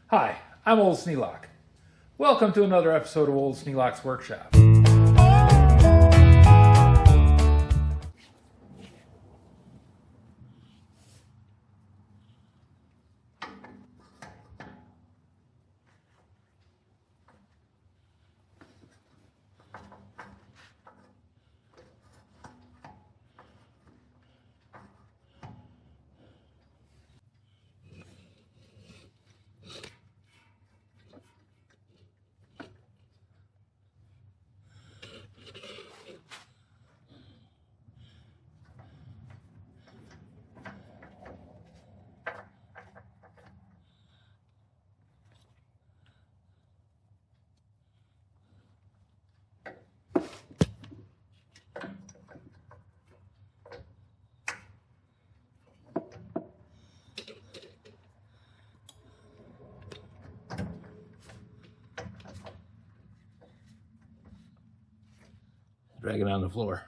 Hi, I'm Old Sneelock. Welcome to another episode of Old Sneelock's Workshop. Drag it on the floor.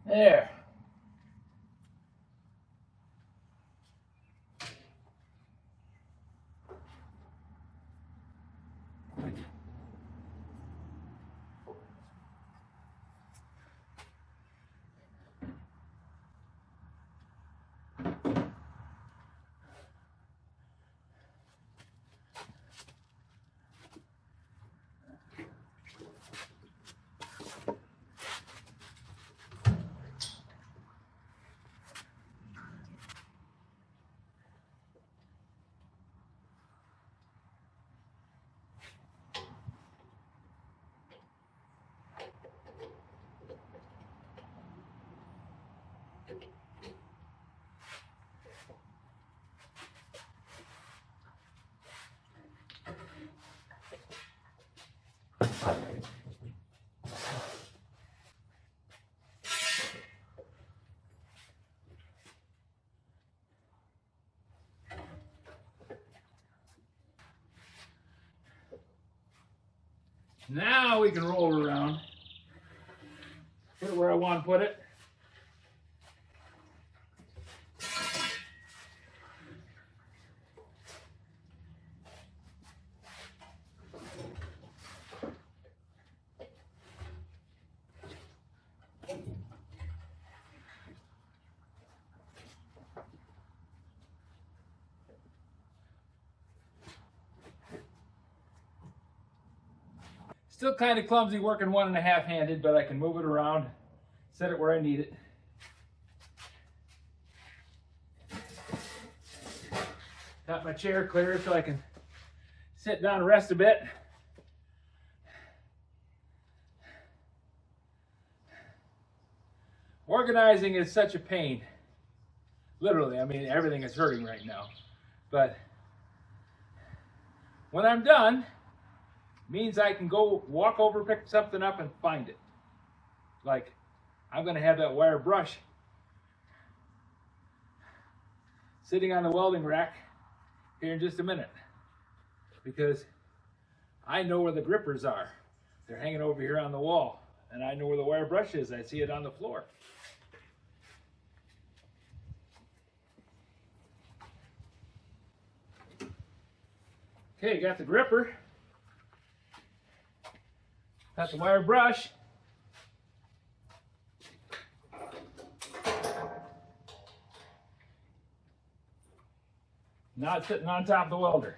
There. Now we can roll it around. Put it where I want to put it. Still kind of clumsy working 1.5 handed, but I can move it around, set it where I need it. Got my chair clear so I can sit down and rest a bit. Organizing is such a pain. Literally, I mean, everything is hurting right now. But when I'm done, means I can go walk over, pick something up, and find it. Like, I'm going to have that wire brush sitting on the welding rack here in just a minute, because I know where the grippers are. They're hanging over here on the wall, and I know where the wire brush is. I see it on the floor. Okay, got the gripper. Got the wire brush. Now it's sitting on top of the welder.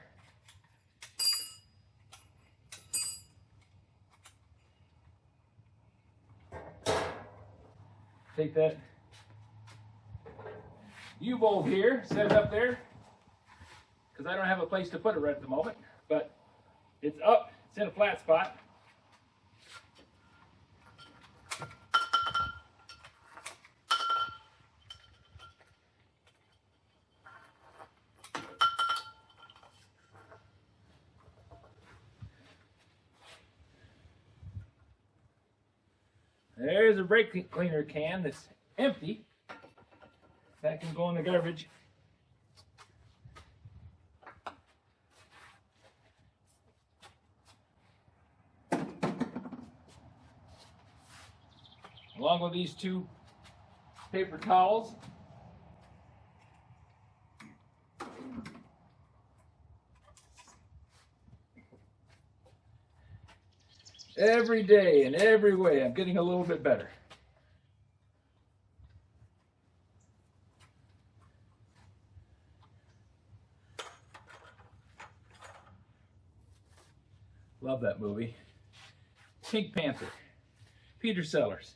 Take that U-bolt here, set it up there, because I don't have a place to put it right at the moment, but it's up, it's in a flat spot. There's a brake cleaner can that's empty. That can go in the garbage. Along with these 2 paper towels. Every day in every way, I'm getting a little bit better. Love that movie. Pink Panther. Peter Sellers.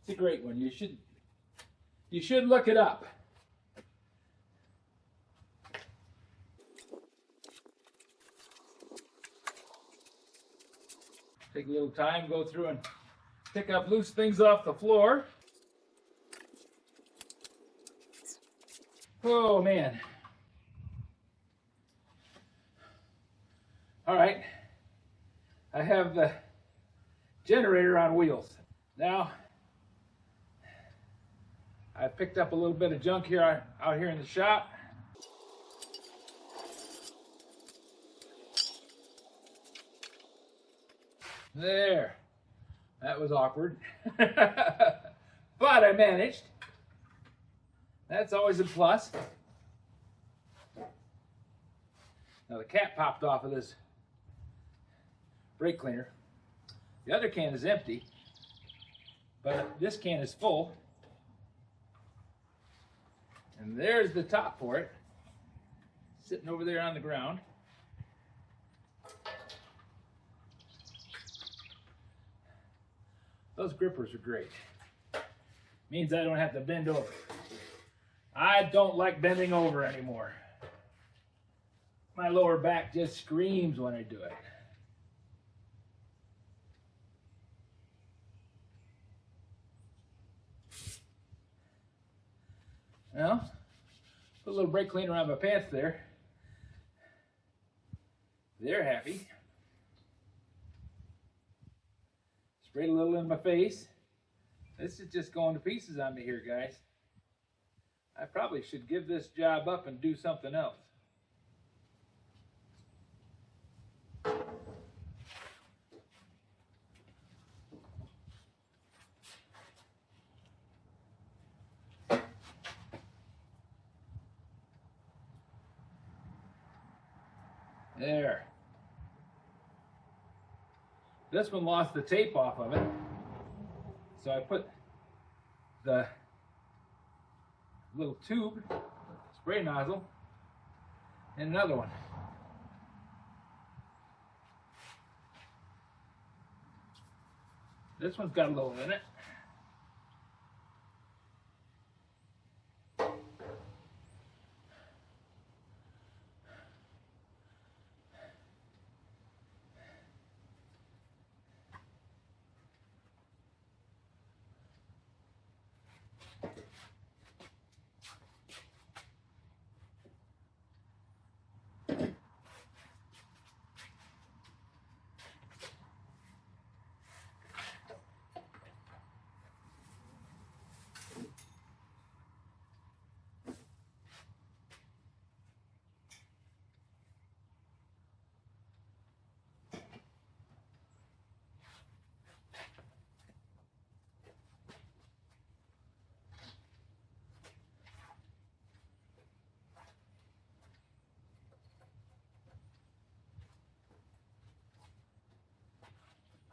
It's a great one. You should look it up. Take a little time, go through and pick up loose things off the floor. Oh man. All right. I have the generator on wheels. Now, I picked up a little bit of junk here out here in the shop. There. That was awkward. But I managed. That's always a plus. Now the cap popped off of this brake cleaner. The other can is empty, but this can is full. And there's the top for it, sitting over there on the ground. Those grippers are great. Means I don't have to bend over. I don't like bending over anymore. My lower back just screams when I do it. Well, put a little brake cleaner on my pants there. They're happy. Sprayed a little in my face. This is just going to pieces on me here, guys. I probably should give this job up and do something else. There. This one lost the tape off of it, so I put the little tube, spray nozzle, in another one. This one's got a little in it.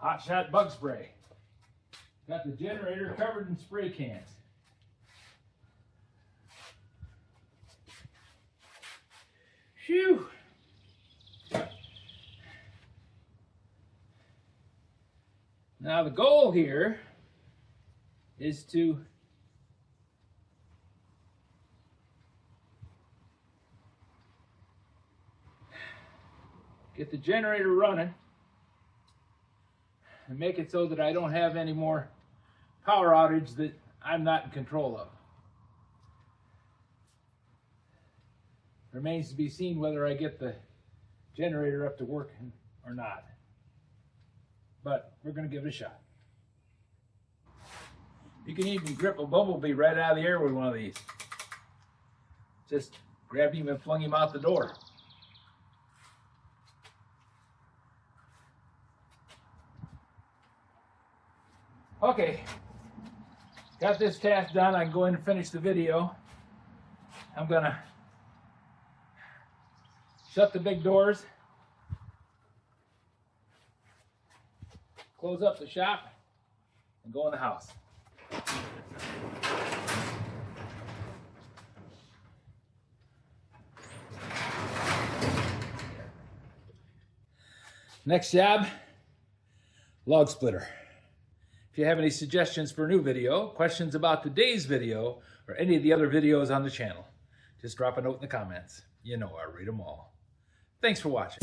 Hot shot bug spray. Got the generator covered in spray cans. Phew. Now the goal here is to get the generator running and make it so that I don't have any more power outage that I'm not in control of. Remains to be seen whether I get the generator up to working or not. But we're going to give it a shot. You can even grip a bumblebee right out of the air with one of these. Just grabbed him and flung him out the door. Okay, got this task done. I can go in and finish the video. I'm gonna shut the big doors, close up the shop, and go in the house. Next job, log splitter. If you have any suggestions for a new video, questions about today's video, or any of the other videos on the channel, just drop a note in the comments. You know I read them all. Thanks for watching.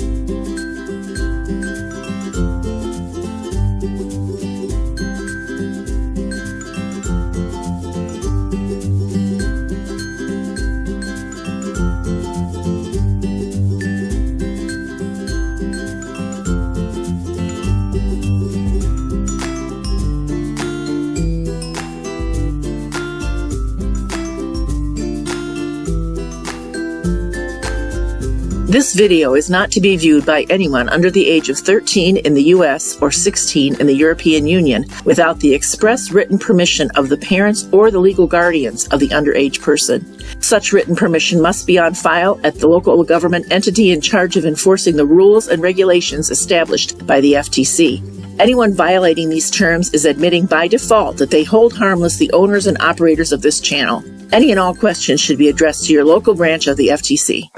This video is not to be viewed by anyone under the age of 13 in the U.S. or 16 in the European Union without the express written permission of the parents or the legal guardians of the underage person. Such written permission must be on file at the local government entity in charge of enforcing the rules and regulations established by the FTC. Anyone violating these terms is admitting by default that they hold harmless the owners and operators of this channel. Any and all questions should be addressed to your local branch of the FTC.